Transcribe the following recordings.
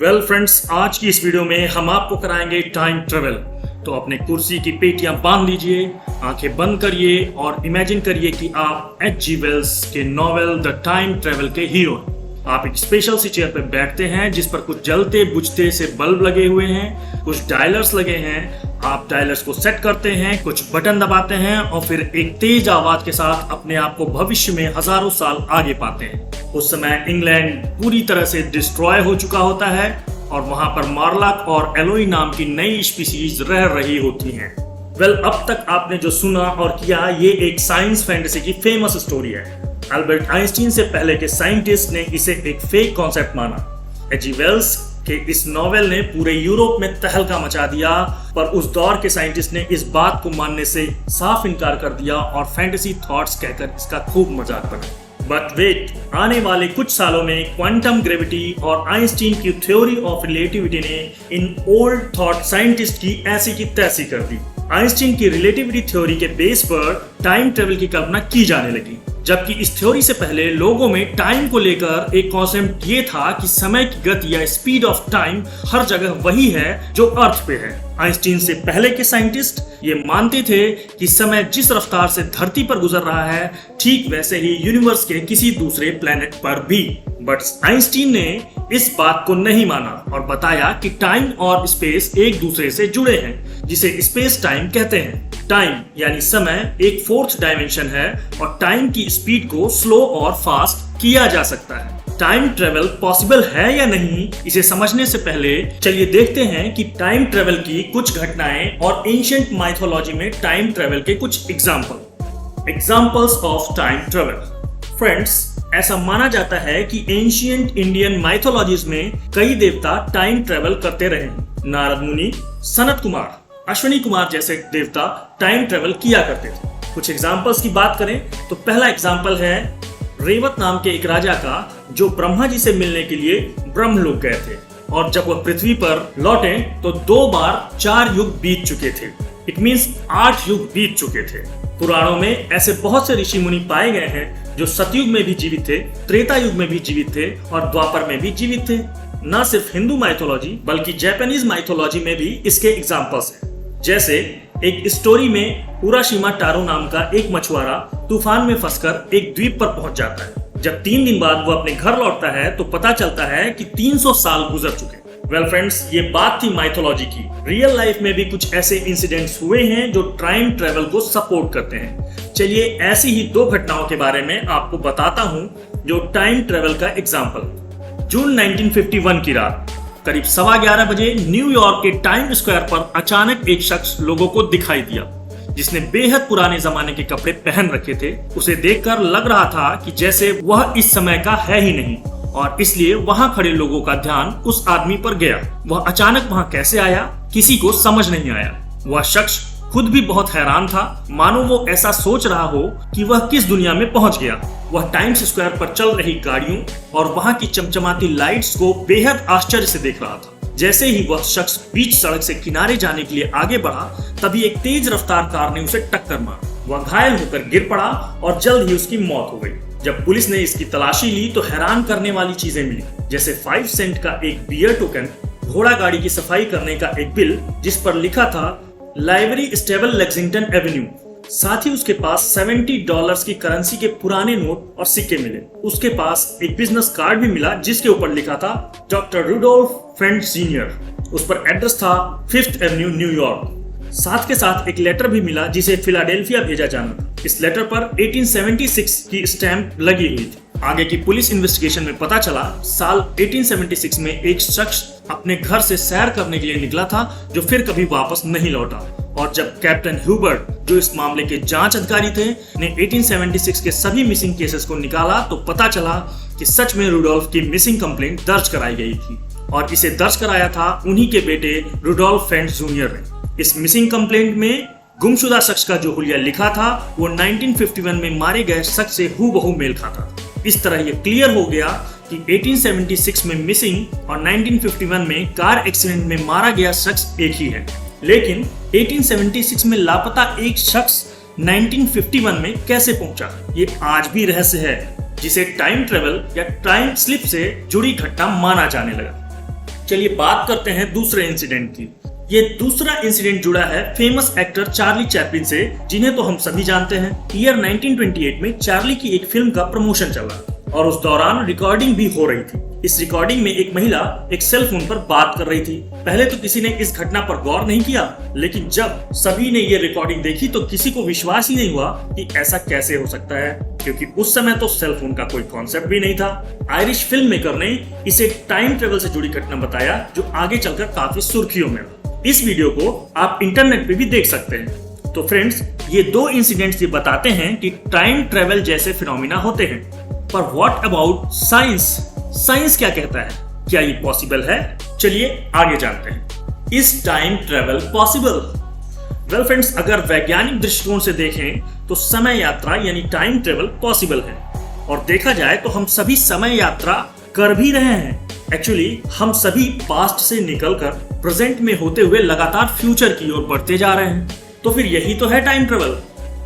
Well friends, आज की इस वीडियो में हम आपको कराएंगे टाइम ट्रेवल। तो अपने कुर्सी की पेटियां बांध लीजिए, आंखें बंद करिए और इमेजिन करिए कि आप H.G. वेल्स के नॉवेल द टाइम ट्रेवल के हीरो हैं। आप एक स्पेशल सी चेयर पर बैठते हैं जिस पर कुछ जलते बुझते से बल्ब लगे हुए हैं, कुछ डायलर्स लगे हैं। आप डायलर्स को सेट करते हैं, कुछ बटन दबाते हैं और फिर एक तेज आवाज के साथ अपने आप को भविष्य में हजारों साल आगे पाते हैं। उस समय इंग्लैंड पूरी तरह से डिस्ट्रॉय हो चुका होता है और वहां पर मार्लक और एलोई नाम की नई स्पीशीज रह रही होती हैं। वेल, अब तक आपने जो सुना और किया ये एक साइंस फैंटेसी की फेमस स्टोरी है। अल्बर्ट आइंस्टीन से पहले के साइंटिस्ट ने इसे एक फेक कॉन्सेप्ट माना। H.G. वेल्स के इस नॉवेल ने पूरे यूरोप में तहलका मचा दिया, पर उस दौर के साइंटिस्ट ने इस बात को मानने से साफ इनकार कर दिया और फैंटेसी थॉट्स कहकर इसका खूब मजाक बनाया। बट वेट, आने वाले कुछ सालों में क्वांटम ग्रेविटी और आइंस्टीन की थ्योरी ऑफ रिलेटिविटी ने इन ओल्ड थॉट साइंटिस्ट की ऐसी की तैसी कर दी। आइंस्टीन की रिलेटिविटी थ्योरी के बेस पर टाइम ट्रेवल की कल्पना की जाने लगी, जबकि इस थ्योरी से पहले लोगों में टाइम को लेकर एक कॉन्सेप्ट ये था कि समय की गति या स्पीड ऑफ टाइम हर जगह वही है जो अर्थ पे है। आइंस्टीन से पहले के साइंटिस्ट ये मानते थे कि समय जिस रफ्तार से धरती पर गुजर रहा है, ठीक वैसे ही यूनिवर्स के किसी दूसरे प्लेनेट पर भी। बट आइंस्टीन ने इस बात को नहीं माना और बताया कि टाइम और स्पेस एक दूसरे से जुड़े हैं, जिसे स्पेस टाइम कहते हैं। टाइम यानी समय एक फोर्थ डायमेंशन है और टाइम की स्पीड को स्लो और फास्ट किया जा सकता है। टाइम ट्रेवल पॉसिबल है या नहीं, इसे समझने से पहले चलिए देखते हैं कि टाइम ट्रेवल की कुछ घटनाएं और एंशिएंट माइथोलॉजी में टाइम ट्रेवल के कुछ examples of time travel. Friends, ऐसा माना जाता है कि एंशिएंट इंडियन माइथोलॉजीज में कई देवता टाइम ट्रेवल करते रहे। नारद मुनि, सनत कुमार, अश्विनी कुमार जैसे देवता टाइम ट्रेवल किया करते थे। कुछ एग्जांपल्स की बात करें तो पहला एग्जांपल है रेवत नाम के एक राजा का, जो ब्रह्मा जी से मिलने के लिए ब्रह्मलोक गए थे और जब वह पृथ्वी पर लौटे तो 2 बार 4 युग बीत चुके थे। इट मींस 8 युग बीत चुके थे। पुराणों में ऐसे बहुत से ऋषि मुनि पाए गए हैं जो सतयुग में भी जीवित थे, त्रेता युग में भी जीवित थे और द्वापर में भी जीवित थे। न सिर्फ हिंदू माइथोलॉजी बल्कि जापानीज माइथोलॉजी में भी इसके एग्जांपल्स हैं। जैसे एक स्टोरी में उराशिमा टारो नाम का एक मछुआरा तूफान में फंसकर एक द्वीप पर पहुंच जाता है। जब 3 दिन बाद वो अपने घर लौटता है तो पता चलता है कि 300 साल गुजर चुके। वेल फ्रेंड्स, ये बात थी माइथोलॉजी की। रियल लाइफ में भी कुछ ऐसे इंसिडेंट्स हुए हैं जो टाइम ट्रेवल को सपोर्ट करते हैं। चलिए ऐसी ही 2 घटनाओं के बारे में आपको बताता हूं जो टाइम ट्रेवल का एग्जाम्पल। जून 1951 की रात करीब 11:15 बजे न्यूयॉर्क के टाइम स्क्वायर पर अचानक एक शख्स लोगों को दिखाई दिया, जिसने बेहद पुराने जमाने के कपड़े पहन रखे थे। उसे देखकर लग रहा था कि जैसे वह इस समय का है ही नहीं और इसलिए वहां खड़े लोगों का ध्यान उस आदमी पर गया। वह अचानक वहां कैसे आया, किसी को समझ नहीं आया। वह शख्स खुद भी बहुत हैरान था, मानो वो ऐसा सोच रहा हो कि वह किस दुनिया में पहुंच गया। वह टाइम्स स्क्वायर पर चल रही गाड़ियों और वहां की चमचमाती लाइट्स को बेहद आश्चर्य से देख रहा था। जैसे ही वह शख्स बीच सड़क से किनारे जाने के लिए आगे बढ़ा, तभी एक तेज रफ्तार कार ने उसे टक्कर मारी। वह घायल होकर गिर पड़ा और जल्द ही उसकी मौत हो गई। जब पुलिस ने इसकी तलाशी ली तो हैरान करने वाली चीजें मिली, जैसे 5 सेंट का एक बियर टोकन, घोड़ा गाड़ी की सफाई करने का एक बिल जिस पर लिखा था लाइब्रेरी स्टेबल लेक्सिंगटन एवेन्यू। साथ ही उसके पास $70 की करेंसी के पुराने नोट और सिक्के मिले। उसके पास एक बिजनेस कार्ड भी मिला जिसके ऊपर लिखा था डॉक्टर रुडोल्फ फ्रेंड सीनियर। उस पर एड्रेस था 5th एवेन्यू न्यूयॉर्क। साथ के साथ एक लेटर भी मिला जिसे फिलाडेल्फिया भेजा जाना था। इस लेटर पर 1876 की स्टैंप लगी हुई थी। आगे की पुलिस इन्वेस्टिगेशन में पता चला साल 1876 में एक शख्स अपने घर से सैर करने के लिए निकला था जो फिर कभी वापस नहीं लौटा। और जब कैप्टन ह्यूबर्ट, जो इस मामले के जांच अधिकारी थे, ने 1876 के सभी मिसिंग केसेस को निकाला तो पता चला कि सच में रुडोल्फ की मिसिंग कंप्लेंट दर्ज कराई गई थी और इसे दर्ज कराया था उन्हीं के बेटे रुडोल्फ फेंट जूनियर ने। इस मिसिंग कंप्लेंट में गुमशुदा शख्स का जो हुलिया लिखा था वो 1951 में मारे गए शख्स से हूबहू मेल खाता था। इस तरह ये क्लियर हो गया कि 1876 में मिसिंग और 1951 में कार एक्सीडेंट में मारा गया शख्स एक ही है। लेकिन 1876 में लापता एक शख्स 1951 में कैसे पहुंचा, ये आज भी रहस्य है, जिसे टाइम ट्रेवल या टाइम स्लिप से जुड़ी घटना माना जाने लगा। चलिए बात करते हैं दूसरे इंसिडेंट की। ये दूसरा इंसिडेंट जुड़ा है फेमस एक्टर चार्ली चैपलिन से, जिन्हें तो हम सभी जानते हैं। ईयर 1928 में चार्ली की एक फिल्म का प्रमोशन चला और उस दौरान रिकॉर्डिंग भी हो रही थी। इस रिकॉर्डिंग में एक महिला एक सेल फोन पर बात कर रही थी। पहले तो किसी ने इस घटना पर गौर नहीं किया, लेकिन जब सभी ने ये रिकॉर्डिंग देखी तो किसी को विश्वास ही नहीं हुआ कि ऐसा कैसे हो सकता है, क्योंकि उस समय तो सेल फोन का कोई कॉन्सेप्ट भी नहीं था। आयरिश फिल्म मेकर ने इसे टाइम ट्रेवल से जुड़ी घटना बताया, जो आगे चलकर काफी सुर्खियों में रहा। इस वीडियो को आप इंटरनेट पे भी देख सकते हैं। तो फ्रेंड्स, ये दो इंसिडेंट्स ये बताते हैं कि टाइम ट्रेवल जैसे फिनोमिना होते हैं। पर व्हाट अबाउट साइंस? साइंस क्या कहता है? क्या ये पॉसिबल है? चलिए आगे जानते हैं। Is time travel possible? Well friends, अगर वैज्ञानिक दृष्टिकोण से देखें तो समय यात्रा यानी टाइम ट्रेवल पॉसिबल है। और देखा जाए तो हम सभी समय यात्रा कर भी रहे हैं। एक्चुअली हम सभी पास्ट से निकलकर प्रेजेंट में होते हुए लगातार फ्यूचर की ओर बढ़ते जा रहे हैं। तो फिर यही तो है टाइम ट्रेवल।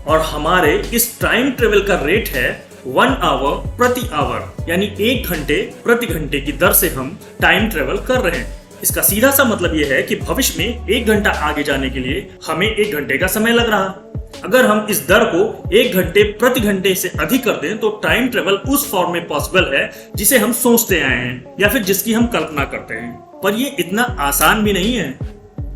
और हमारे इस टाइम ट्रेवल का रेट है 1 आवर प्रति आवर, यानी 1 घंटे प्रति घंटे की दर से हम टाइम ट्रेवल कर रहे हैं। इसका सीधा सा मतलब यह है कि भविष्य में 1 घंटा आगे जाने के लिए हमें 1 घंटे का समय लग रहा। अगर हम इस दर को 1 घंटे प्रति घंटे से अधिक कर दें तो टाइम ट्रेवल उस फॉर्म में पॉसिबल है जिसे हम सोचते आए हैं या फिर जिसकी हम कल्पना करते हैं। पर यह इतना आसान भी नहीं है।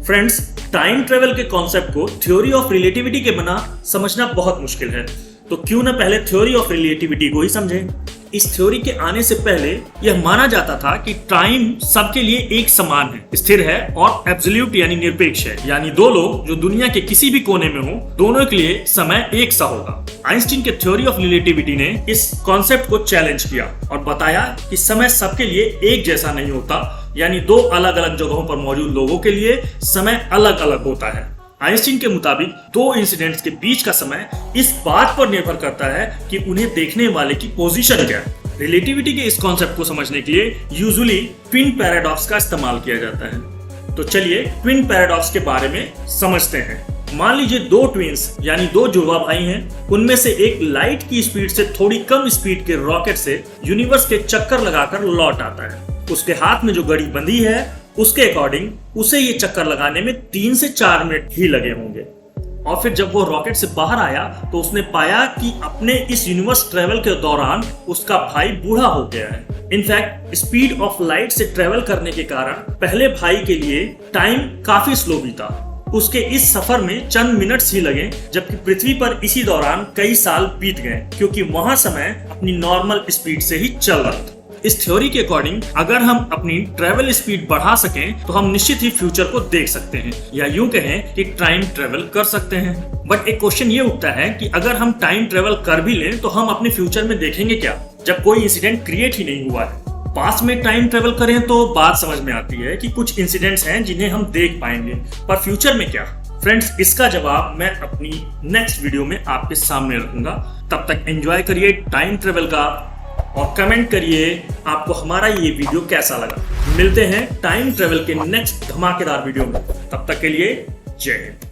फ्रेंड्स, टाइम ट्रेवल के कॉन्सेप्ट को थ्योरी ऑफ रिलेटिविटी के बिना समझना बहुत मुश्किल है, तो क्यों न पहले थ्योरी ऑफ रिलेटिविटी को ही समझें। इस थ्योरी के आने से पहले यह माना जाता था कि टाइम सबके लिए एक समान है, स्थिर है और एब्सोल्यूट यानी निरपेक्ष है, यानी दो लोग जो दुनिया के किसी भी कोने में हो, दोनों के लिए समय एक सा होगा। आइंस्टीन के थ्योरी ऑफ रिलेटिविटी ने इस कॉन्सेप्ट को चैलेंज किया और बताया कि समय सबके लिए एक जैसा नहीं होता, यानी दो अलग अलग जगहों पर मौजूद लोगों के लिए समय अलग अलग होता है। आइंस्टीन के मुताबिक दो इंसिडेंट्स के बीच का समय इस बात पर निर्भर करता है कि उन्हें देखने वाले की पोजीशन क्या है। रिलेटिविटी के इस कॉन्सेप्ट को समझने के लिए यूजुअली ट्विन पैराडॉक्स का इस्तेमाल किया जाता है। तो चलिए ट्विन पैराडॉक्स के बारे में समझते हैं। मान लीजिए दो ट्विंस यानी दो जुड़वा भाई हैं। उनमें से एक लाइट की स्पीड से थोड़ी कम स्पीड के रॉकेट से यूनिवर्स के चक्कर लगाकर लौट आता है। उसके हाथ में जो घड़ी बंधी है उसके अकॉर्डिंग उसे ये चक्कर लगाने में 3 से 4 मिनट ही लगे होंगे। और फिर जब वो रॉकेट से बाहर आया तो उसने पाया कि अपने इस यूनिवर्स ट्रेवल के दौरान उसका भाई बूढ़ा हो गया है। इनफैक्ट स्पीड ऑफ लाइट से ट्रेवल करने के कारण पहले भाई के लिए टाइम काफी स्लो बीता। उसके इस सफर में चंद मिनट्स ही लगे, जबकि पृथ्वी पर इसी दौरान कई साल बीत गए, क्योंकि वहां समय अपनी नॉर्मल स्पीड से ही चल रहा था। इस थ्योरी के अकॉर्डिंग अगर हम अपनी ट्रेवल स्पीड बढ़ा सकें तो हम निश्चित ही फ्यूचर को देख सकते हैं, या यूं कहें कि टाइम ट्रेवल कर सकते हैं। बट एक क्वेश्चन ये उठता है कि अगर हम टाइम ट्रेवल कर भी लें तो हम अपने फ्यूचर में देखेंगे क्या, जब कोई इंसिडेंट क्रिएट ही नहीं हुआ है। पास्ट में टाइम ट्रेवल करें तो बात समझ में आती है कि कुछ इंसिडेंट्स हैं जिन्हें हम देख पाएंगे, पर फ्यूचर में क्या? फ्रेंड्स, इसका जवाब मैं अपनी नेक्स्ट वीडियो में आपके सामने रखूंगा। तब तक एंजॉय करिए टाइम ट्रेवल का और कमेंट करिए आपको हमारा ये वीडियो कैसा लगा। मिलते हैं टाइम ट्रेवल के नेक्स्ट धमाकेदार वीडियो में। तब तक के लिए जय हिंद।